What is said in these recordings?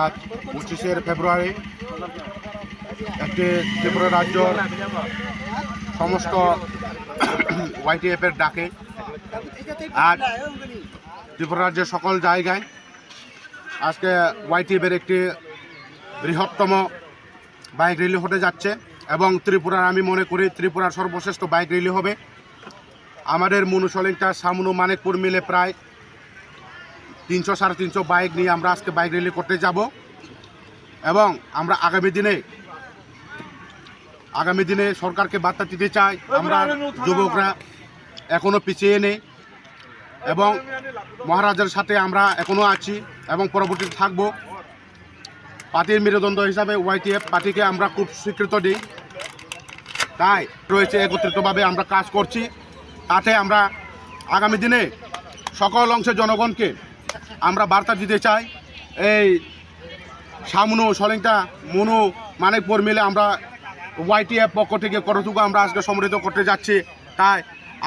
আজ 25শে ফেব্রুয়ারি একটি ত্রিপুরা রাজ্যর সমস্ত ওয়াইটিএফের ডাকে আজ ত্রিপুরা রাজ্যের সকল জায়গায় আজকে ওয়াইটিএফের একটি বৃহত্তম বাইক র্যালি হতে যাচ্ছে এবং ত্রিপুরার আমি মনে করি ত্রিপুরার সর্বশ্রেষ্ঠ বাইক র্যালি হবে। আমাদের মনুসলিংটা সামনু মানিকপুর মিলে প্রায় 300-350 বাইক নিয়ে আমরা আজকে বাইক র্যালি করতে যাব এবং আমরা আগামী দিনে সরকারকে বার্তা দিতে চাই আমরা যুবকরা এখনও পিছিয়ে নেই এবং মহারাজের সাথে আমরা এখনও আছি এবং পরবর্তীতে থাকব। পার্টির মেরুদণ্ড হিসাবে ওয়াইটিএফ পার্টিকে আমরা খুব স্বীকৃতি দিই, তাই রয়েছে একত্রিতভাবে আমরা কাজ করছি। তাতে আমরা আগামী দিনে সকল অংশের জনগণকে আমরা বার্তা দিতে চাই এই সামনু সলিংটা মনু মানিকপুর মিলে আমরা ওয়াইটিএফ পক্ষ থেকে কতটুকু আমরা আজকে সমৃদ্ধ করতে যাচ্ছি। তাই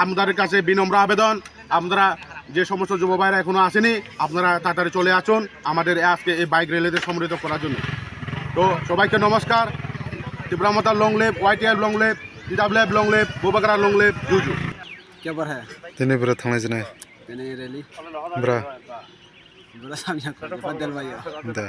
আমাদের কাছে বিনম্র আবেদন, আপনারা যে সমস্ত যুব ভাইরা এখনও আসেনি আপনারা তাড়াতাড়ি চলে আসুন আমাদের আজকে এই বাইক র্যালিতে সমৃদ্ধ করার জন্য। তো সবাইকে নমস্কার। Tripura Mata long live, YTF long live, DWF long live, Bubagra long live, জুজু। क्या बर है तेने बरा थाने जने तेने रैली बरा बड़ा सामने बदल भाई दा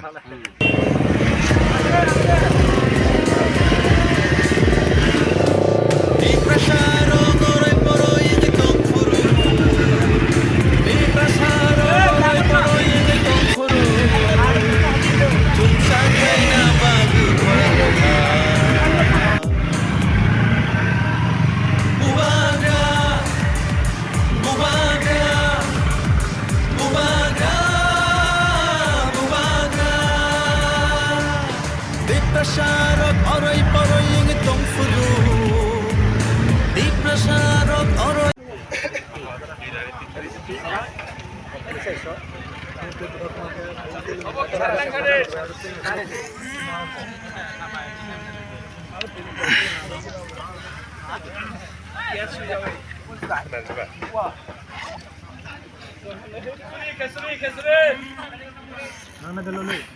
Prasarok oroy poroy ing tong furu Di prasarok oroy